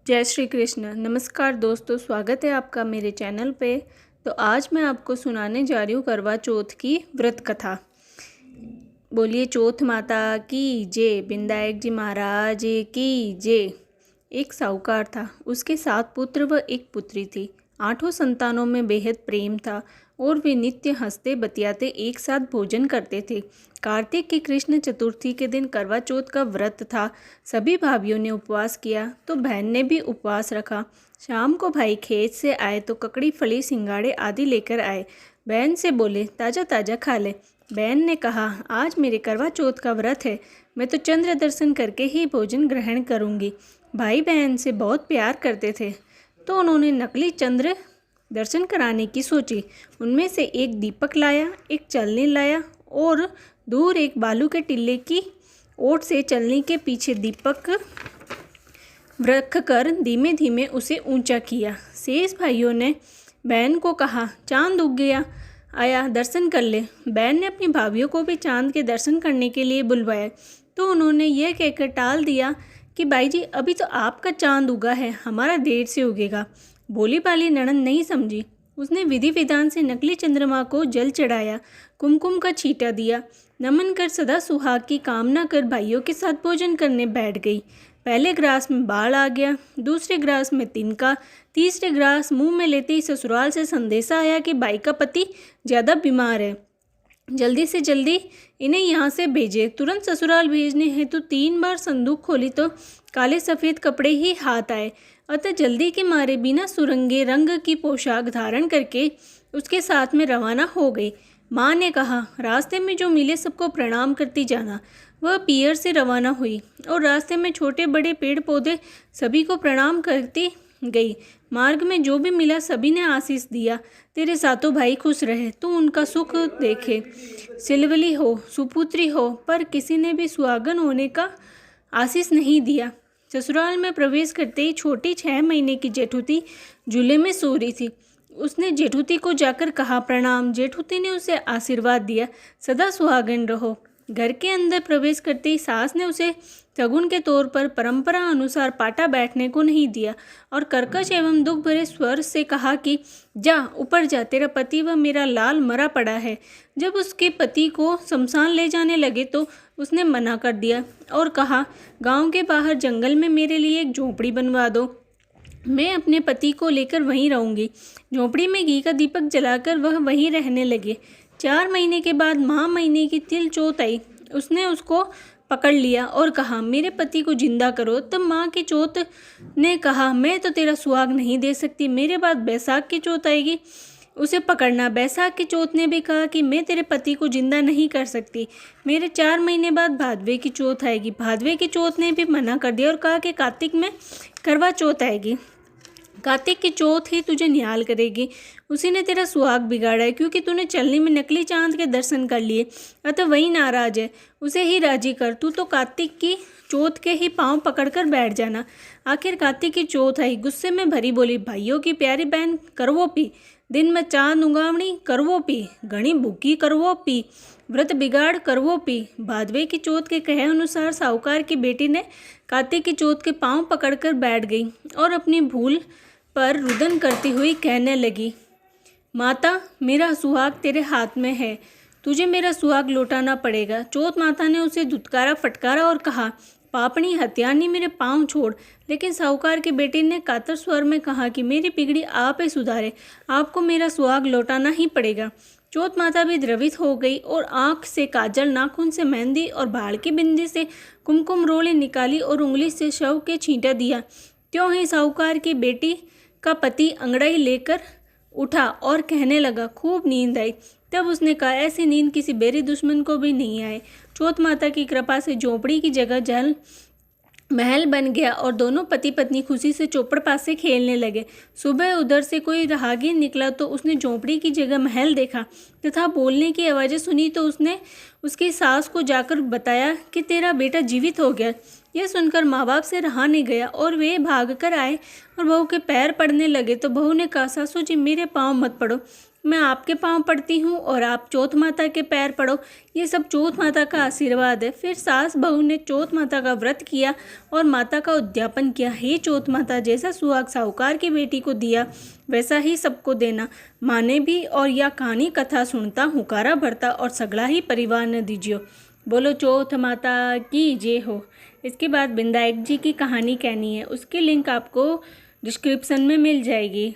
जय श्री कृष्ण। नमस्कार दोस्तों, स्वागत है आपका मेरे चैनल पे। तो आज मैं आपको सुनाने जा रही हूँ करवा चौथ की व्रत कथा। बोलिए चौथ माता की जय, विनायक जी महाराज की जय। एक साहूकार था, उसके 7 पुत्र व 1 पुत्री थी। 8 संतानों में बेहद प्रेम था और वे नित्य हंसते बतियाते एक साथ भोजन करते थे। कार्तिक की कृष्ण चतुर्थी के दिन करवा चौथ का व्रत था। सभी भाभीियों ने उपवास किया तो बहन ने भी उपवास रखा। शाम को भाई खेत से आए तो ककड़ी, फली, सिंगाड़े आदि लेकर आए। बहन से बोले, ताज़ा ताज़ा खा ले। बहन ने कहा, आज मेरे करवा चौथ का व्रत है, मैं तो चंद्र दर्शन करके ही भोजन ग्रहण करूंगी। भाई बहन से बहुत प्यार करते थे तो उन्होंने नकली चंद्र दर्शन कराने की सोची। उनमें से एक दीपक लाया, एक चलनी लाया और दूर एक बालू के टिल्ले की ओट से चलनी के पीछे दीपक रख कर धीमे धीमे उसे ऊंचा किया। शेष भाइयों ने बहन को कहा, चांद उग गया, आया दर्शन कर ले। बहन ने अपनी भाभीियों को भी चांद के दर्शन करने के लिए बुलवाया तो उन्होंने यह कहकर टाल दिया कि भाई जी, अभी तो आपका चांद उगा है, हमारा देर से उगेगा। बोली बाली ननद नहीं समझी। उसने विधि विधान से नकली चंद्रमा को जल चढ़ाया, कुमकुम का छींटा दिया, नमन कर सदा सुहाग की कामना कर भाइयों के साथ भोजन करने बैठ गई। पहले ग्रास में बाढ़ आ गया, दूसरे ग्रास में तिनका, तीसरे ग्रास मुंह में लेते ही ससुराल से संदेशा आया कि भाई का पति ज़्यादा बीमार है, जल्दी से जल्दी इन्हें यहाँ से भेजे। तुरंत ससुराल भेजने हेतु 3 बार संदूक खोली तो काले सफ़ेद कपड़े ही हाथ आए। अतः जल्दी के मारे बिना सुरंगे रंग की पोशाक धारण करके उसके साथ में रवाना हो गई। माँ ने कहा, रास्ते में जो मिले सबको प्रणाम करती जाना। वह पियर से रवाना हुई और रास्ते में छोटे बड़े पेड़ पौधे सभी को प्रणाम करती गई। मार्ग में जो भी मिला सभी ने आशीष दिया, तेरे सातों भाई खुश रहे, तू उनका सुख देखे, सिलवली हो, सुपुत्री हो, पर किसी ने भी सुहागन होने का आशीष नहीं दिया। ससुराल में प्रवेश करते ही छोटी 6 महीने की जेठूती झूले में सो रही थी। उसने जेठूती को जाकर कहा, प्रणाम। जेठूती ने उसे आशीर्वाद दिया, सदा सुहागन रहो। घर के अंदर प्रवेश करते ही सास ने उसे शगुन के तौर पर परंपरा अनुसार पाटा बैठने को नहीं दिया और कर्कश एवं दुख भरे स्वर से कहा कि जा ऊपर जा, तेरा पति व मेरा लाल मरा पड़ा है। जब उसके पति को शमशान ले जाने लगे तो उसने मना कर दिया और कहा, गांव के बाहर जंगल में मेरे लिए एक झोपड़ी बनवा दो, मैं अपने पति को लेकर वहीं रहूंगी। झोपड़ी में घी का दीपक जलाकर वह वहीं रहने लगे। 4 महीने के बाद माह महीने की तिल चौथ आई। उसने उसको पकड़ लिया और कहा, मेरे पति को जिंदा करो। तब माँ की चौथ ने कहा, मैं तो तेरा सुहाग नहीं दे सकती, मेरे बाद बैसाख की चौथ आएगी, उसे पकड़ना। बैसाख की चौथ ने भी कहा कि मैं तेरे पति को जिंदा नहीं कर सकती, मेरे 4 महीने बाद भादवे की चौथ आएगी। भादवे की चौथ ने भी मना कर दिया और कहा कि कार्तिक में करवा चौथ आएगी, कार्तिक की चौथ ही तुझे निहाल करेगी। उसी ने तेरा सुहाग बिगाड़ा है, क्योंकि तूने चलनी में नकली चांद के दर्शन कर लिए, अतः वही नाराज है, उसे ही राजी कर। तू तो कार्तिक की चौथ के ही पांव पकड़कर बैठ जाना। आखिर कार्तिक की चौथ आई। गुस्से में भरी बोली, भाइयों की प्यारी बहन करवो पी, दिन में चांद उगावणी करवो पी, घनी भूखी करवो पी, व्रत बिगाड़ करवो पी। भादवे की चौथ के कहे अनुसार साहूकार की बेटी ने कार्तिक की चौथ के पांव पकड़कर बैठ गई और अपनी भूल पर रुदन करती हुई कहने लगी, माता, मेरा सुहाग तेरे हाथ में है, तुझे मेरा सुहाग लौटाना पड़ेगा। चौथ माता ने उसे धुतकारा, फटकारा और कहा, पापणी हत्यानी, मेरे पांव छोड़। लेकिन साहूकार की बेटी ने कातर स्वर में कहा कि मेरी बिगड़ी आप ही सुधारे, आपको मेरा सुहाग लौटाना ही पड़ेगा। चौथ माता भी द्रवित हो गई और आँख से काजल, नाखून से मेहंदी और बाल की बिंदी से कुमकुम रोले निकाली और उंगली से शव के छींटा दिया। त्यों ही साहूकार की बेटी का पति अंगड़ाई लेकर उठा और कहने लगा, खूब नींद आई। तब उसने कहा, ऐसी नींद किसी बेरी दुश्मन को भी नहीं आए। चौथ माता की कृपा से झोपड़ी की जगह जल महल बन गया और दोनों पति पत्नी खुशी से चौपड़ पास से खेलने लगे। सुबह उधर से कोई राहगीर निकला तो उसने झोपड़ी की जगह महल देखा तथा बोलने की आवाज़ें सुनी तो उसने उसकी सास को जाकर बताया कि तेरा बेटा जीवित हो गया। यह सुनकर माँ बाप से रहा नहीं गया और वे भाग कर आए और बहू के पैर पड़ने लगे तो बहू ने कहा, सासू जी, मेरे पाँव मत पड़ो, मैं आपके पाँव पड़ती हूँ और आप चौथ माता के पैर पड़ो। ये सब चौथ माता का आशीर्वाद है। फिर सास बहू ने चौथ माता का व्रत किया और माता का उद्यापन किया, हे चौथ माता, जैसा सुहाग साहूकार की बेटी को दिया वैसा ही सबको देना। माँ ने भी और या कहानी कथा सुनता हुकारा भरता और सगला ही परिवार न दीजियो। बोलो चौथ माता की जय हो। इसके बाद विनायक जी की कहानी कहनी है, उसकी लिंक आपको डिस्क्रिप्शन में मिल जाएगी।